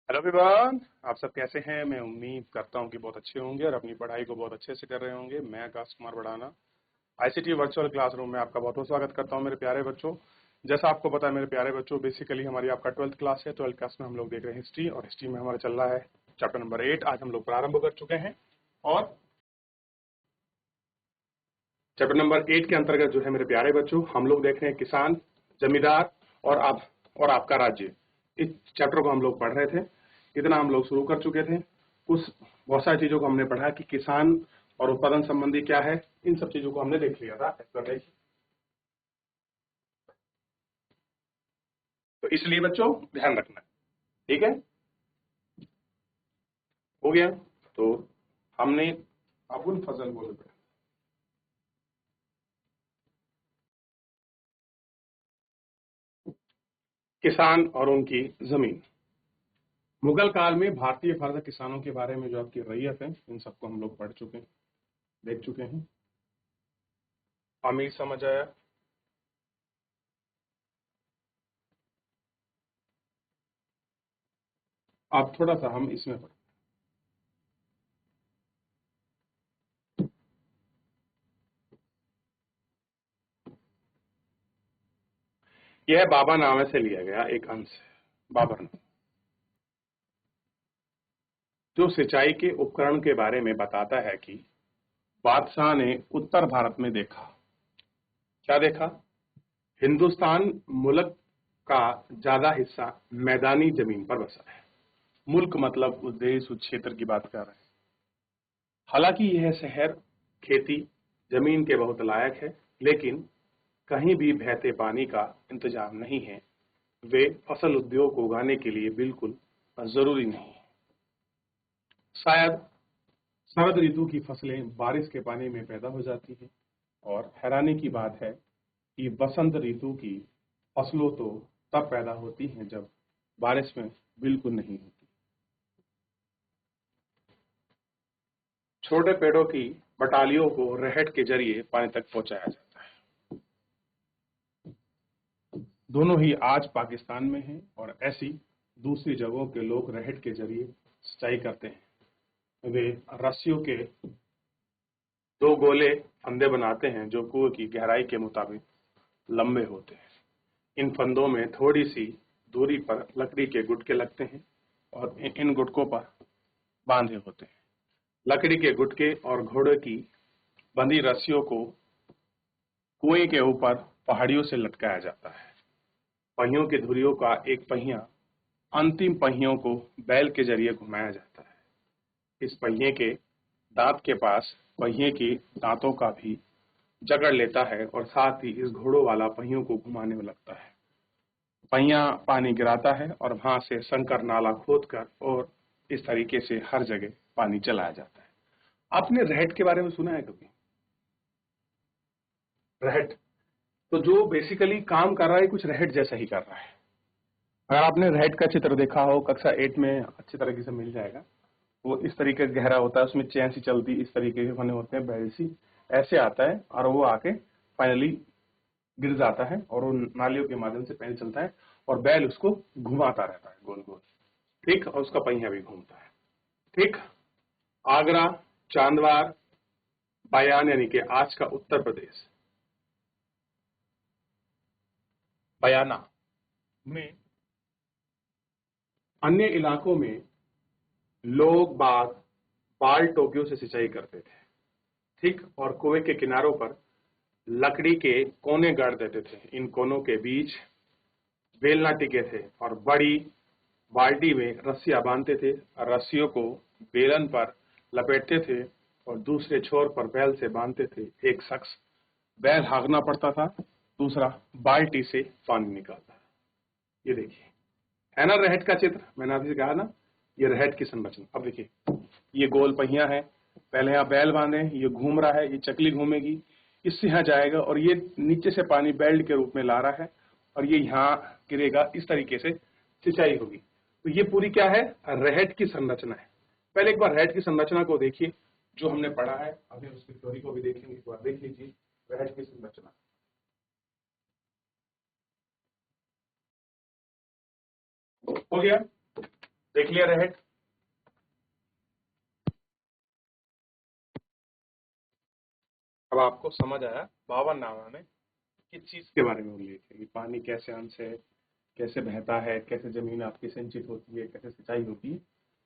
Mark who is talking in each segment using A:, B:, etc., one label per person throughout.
A: Hello everyone, आप सब कैसे हैं। मैं उम्मीद करता हूं कि बहुत अच्छे होंगे और अपनी पढ़ाई को बहुत अच्छे से कर रहे होंगे। मैं आकाश कुमार बढ़ाना आईसीटी वर्चुअल क्लासरूम में आपका बहुत बहुत स्वागत करता हूं मेरे प्यारे बच्चों। जैसा आपको पता है मेरे प्यारे बच्चों, बेसिकली हमारी आपका 12th क्लास है। 12th क्लास में हम लोग देख रहे हैं हिस्ट्री, और हिस्ट्री में हमारा चल रहा है चैप्टर नंबर 8। आज हम लोग प्रारंभ कर चुके हैं और चैप्टर नंबर 8 के अंतर्गत जो है मेरे प्यारे बच्चों, हम लोग देख रहे हैं किसान, जमींदार और आपका राज्य। इस चैप्टर को हम लोग पढ़ रहे थे। इतना हम लोग शुरू कर चुके थे। कुछ बहुत सारी चीजों को हमने पढ़ा कि किसान और उत्पादन संबंधी क्या है, इन सब चीजों को हमने देख लिया था। तो इसलिए बच्चों ध्यान रखना, ठीक है। हो गया। तो हमने अबुल फजल बोले थे। किसान और उनकी जमीन। मुगल काल में भारतीय फर्ज किसानों के बारे में जो आपकी रैयत है, इन सबको हम लोग पढ़ चुके हैं, देख चुके हैं। अमीर समझ आया। अब थोड़ा सा हम इसमें पढ़, यह बाबा नामे से लिया गया एक अंश है। बाबर नामा जो सिंचाई के उपकरण के बारे में बताता है कि बादशाह ने उत्तर भारत में देखा। क्या देखा? हिंदुस्तान मुल्क का ज्यादा हिस्सा मैदानी जमीन पर बसा है। मुल्क मतलब उस देश, उस क्षेत्र की बात कर रहे हैं। हालांकि यह शहर खेती जमीन के बहुत लायक है, लेकिन कहीं भी बहते पानी का इंतजाम नहीं है। वे फसल उद्योग को उगाने के लिए बिल्कुल जरूरी नहीं है। शायद शरद ऋतु की फसलें बारिश के पानी में पैदा हो जाती हैं, और हैरानी की बात है कि बसंत ऋतु की फसलों तो तब पैदा होती हैं जब बारिश में बिल्कुल नहीं होती। छोटे पेड़ों की बटालियों को रहट के जरिए पानी तक पहुंचाया जाता है। दोनों ही आज पाकिस्तान में हैं, और ऐसी दूसरी जगहों के लोग रहट के जरिए सिंचाई करते हैं। वे रस्सियों के दो गोले फंदे बनाते हैं जो कुएं की गहराई के मुताबिक लंबे होते हैं। इन फंदों में थोड़ी सी दूरी पर लकड़ी के गुटके लगते हैं, और इन गुटकों पर बांधे होते हैं। लकड़ी के गुटके और घोड़े की बंधी रस्सियों को कुएं के ऊपर पहाड़ियों से लटकाया जाता है। पहियों की धुरियों का एक पहिया अंतिम पहियों को बैल के जरिए घुमाया जाता है। इस पहिए के दांत के पास पहिए के दांतों का भी जकड़ लेता है, और साथ ही इस घोड़ों वाला पहियों को घुमाने में लगता है। पहिया पानी गिराता है और वहां से संकर नाला खोदकर, और इस तरीके से हर जगह पानी चलाया जाता है। आपने रहट के बारे में सुना है कभी? रहट तो जो बेसिकली काम कर रहा है, कुछ रहट जैसा ही कर रहा है। अगर आपने रहट का चित्र देखा हो, कक्षा 8 में अच्छी तरीके से मिल जाएगा। वो इस तरीके से गहरा होता है, उसमें चैन सी चलती इस तरीके के बने होते हैं, बैल सी ऐसे आता है, और वो आके फाइनली गिर जाता है, और वो नालियों के माध्यम से पानी चलता है, और बैल उसको घुमाता रहता है गोल गोल। ठीक, और उसका पहिया भी घूमता है। ठीक। आगरा, चांदवार, बयान यानी कि आज का उत्तर प्रदेश, बयाना में अन्य इलाकों में लोग बाग बाल टोपियों से सिंचाई करते थे। ठीक, और कुएं के किनारों पर लकड़ी के कोने गाड़ देते थे। इन कोनों के बीच बेलना टिके थे, और बड़ी बाल्टी में रस्सियां बांधते थे। रस्सियों को बेलन पर लपेटते थे और दूसरे छोर पर बैल से बांधते थे। एक शख्स बैल हाँकना पड़ता था, दूसरा बाल्टी से पानी निकालता। ये देखिए, है ना रहट का चित्र। मैंने अभी कहा ना, ये रहट की संरचना। अब देखिए, ये गोल पहिया है, पहले यहाँ बैल बांधे, ये घूम रहा है, ये चकली घूमेगी, इससे यहाँ जाएगा, और ये नीचे से पानी बेल्ट के रूप में ला रहा है, और ये यहाँ गिरेगा। इस तरीके से सिंचाई होगी। तो ये पूरी क्या है? रहट की संरचना है। पहले एक बार रहट की संरचना को देखिए, जो हमने पढ़ा है। अभी उसकी थ्योरी को भी देखेंगे, एक बार देख लीजिए रहट की संरचना। हो गया। देख लिया रहेट। अब आपको समझ आया बावननामा में किस चीज के बारे में उल्लेख है कि पानी कैसे अंश है, कैसे बहता है, कैसे जमीन आपकी सिंचित होती है, कैसे सिंचाई होती है,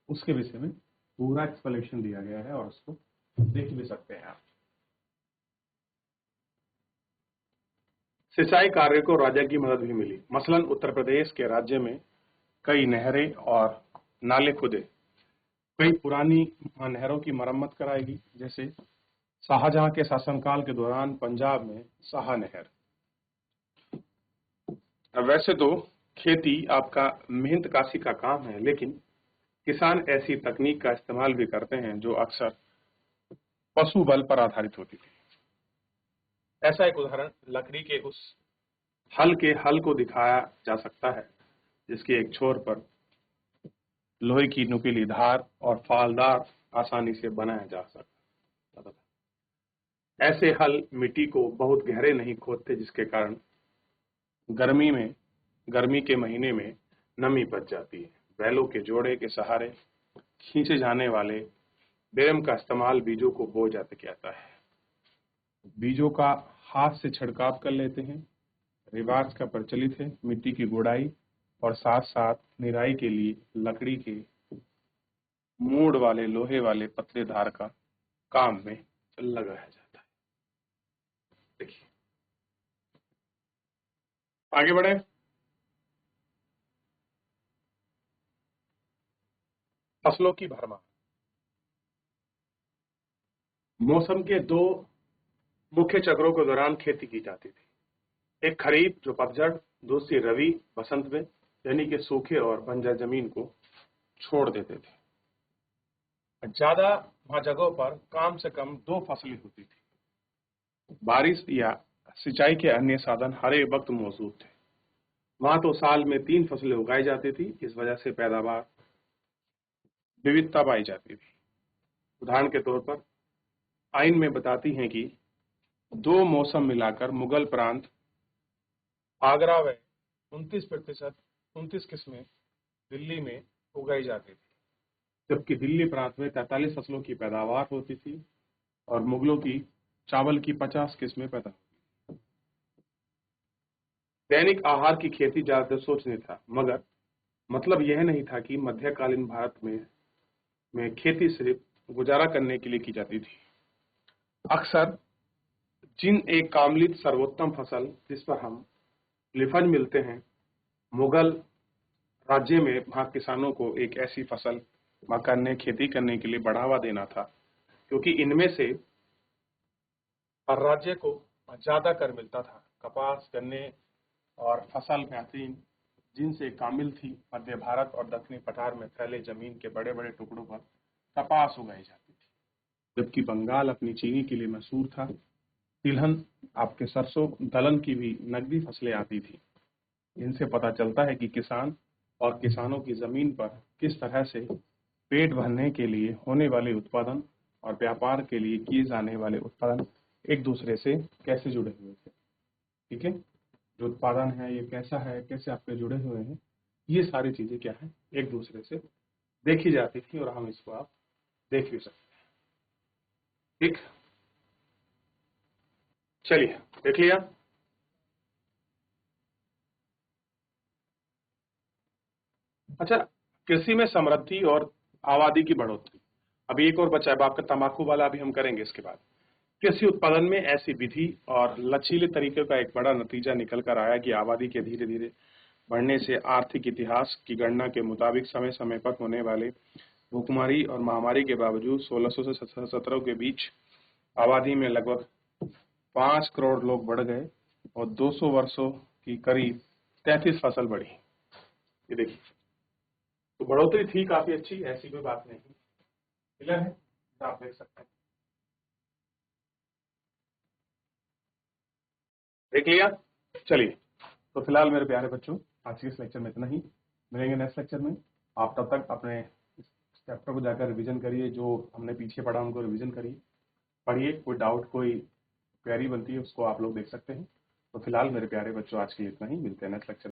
A: उसके विषय में पूरा एक्सप्लेनेशन दिया गया है और उसको देख भी सकते हैं आप। सिंचाई कार्य को राज्य की मदद भी मिली। मसलन उत्तर प्रदेश के राज्य में कई नहरें और नाले खुदे, कई पुरानी नहरों की मरम्मत कराएगी। जैसे शाहजहां के शासनकाल के दौरान पंजाब में शाह नहर। वैसे तो खेती आपका मेहनत काशी का काम है, लेकिन किसान ऐसी तकनीक का इस्तेमाल भी करते हैं जो अक्सर पशु बल पर आधारित होती थी। ऐसा एक उदाहरण लकड़ी के उस हल को दिखाया जा सकता है जिसके एक छोर पर लोहे की नुकीली धार और फालदार आसानी से बनाया जा सकता था। ऐसे हल मिट्टी को बहुत गहरे नहीं खोदते, जिसके कारण गर्मी के महीने में नमी बच जाती है। बैलों के जोड़े के सहारे खींचे जाने वाले बेरम का इस्तेमाल बीजों को बो जाते जाता है। बीजों का हाथ से छिड़काव कर लेते हैं। रिवाज का प्रचलित है मिट्टी की गुड़ाई और साथ साथ निराई के लिए लकड़ी के मूड़ वाले लोहे वाले पतले धार का काम में लगाया जाता है। देखिए आगे बढ़े। फसलों की भरमार। मौसम के दो मुख्य चक्रों के दौरान खेती की जाती थी। एक खरीफ जो पतझड़, दूसरी रवि बसंत में, यानी कि सूखे और बंजर जमीन को छोड़ देते थे। ज्यादा वहां जगहों पर कम से कम दो फसलें होती थी। बारिश या सिंचाई के अन्य साधन हर एक वक्त मौजूद थे। वहां तो साल में 3 फसलें उगाई जाती थी। इस वजह से पैदावार विविधता पाई जाती थी। उदाहरण के तौर पर आइन में बताती हैं कि 2 मौसम मिलाकर मुगल प्रांत आगरा में 29 किस्में दिल्ली में उगाई जाती थी, जबकि दिल्ली प्रांत में 43 फसलों की पैदावार होती थी और मुगलों की चावल की 50 किस्में पैदा होती थी। दैनिक आहार की खेती ज्यादातर सोचनीय था, मगर मतलब यह नहीं था कि मध्यकालीन भारत में खेती सिर्फ गुजारा करने के लिए की जाती थी। अक्सर जिन एक कामलित सर्वोत्तम फसल जिस पर हम लिफज मिलते हैं, मुगल राज्य में वहां किसानों को एक ऐसी फसल खेती करने के लिए बढ़ावा देना था, क्योंकि इनमें से हर राज्य को ज्यादा कर मिलता था। कपास, गन्ने और फसल बेहतरीन जिनसे कामिल थी। मध्य भारत और दक्षिणी पठार में फैले जमीन के बड़े बड़े टुकड़ों पर कपास उगाई जाती थी, जबकि बंगाल अपनी चीनी के लिए मशहूर था। तिलहन, आपके सरसों, दलहन की भी नकदी फसलें आती थी। इनसे पता चलता है कि किसान और किसानों की जमीन पर किस तरह से पेट भरने के लिए होने वाले उत्पादन और व्यापार के लिए किए जाने वाले उत्पादन एक दूसरे से कैसे जुड़े हुए थे। ठीक है, जो उत्पादन है ये कैसा है, कैसे आपके जुड़े हुए हैं, ये सारी चीजें क्या है, एक दूसरे से देखी जाती थी और हम इसको आप देख भी सकते हैं। ठीक, चलिए देख लिया। अच्छा, कृषि में समृद्धि और आबादी की बढ़ोतरी। अभी एक और बचा है, आपका तंबाकू वाला अभी हम करेंगे इसके बाद। कृषि उत्पादन में ऐसी विधि और लचीले तरीके का एक बड़ा नतीजा निकल कर आया कि आबादी के धीरे धीरे बढ़ने से आर्थिक इतिहास की गणना के मुताबिक समय समय पर होने वाले भूखमरी और महामारी के बावजूद 1600 से 1700 के बीच आबादी में लगभग 5 करोड़ लोग बढ़ गए और 200 वर्षों की करीब 33 फसल बढ़ी। ये देखिए, तो बढ़ोतरी थी काफी अच्छी, ऐसी कोई बात नहीं। क्लियर है, तो आप देख सकते हैं। देख लिया। चलिए, तो फिलहाल मेरे प्यारे बच्चों, आज के इस लेक्चर में इतना ही। मिलेंगे नेक्स्ट लेक्चर में। आप तब तक अपने इस चैप्टर को जाकर रिवीजन करिए, जो हमने पीछे पढ़ा उनको रिवीजन करिए, पढ़िए। कोई डाउट, कोई क्वेरी बनती है उसको आप लोग देख सकते हैं। तो फिलहाल मेरे प्यारे बच्चों, आज के लिए इतना ही। मिलते हैं नेक्स्ट लेक्चर।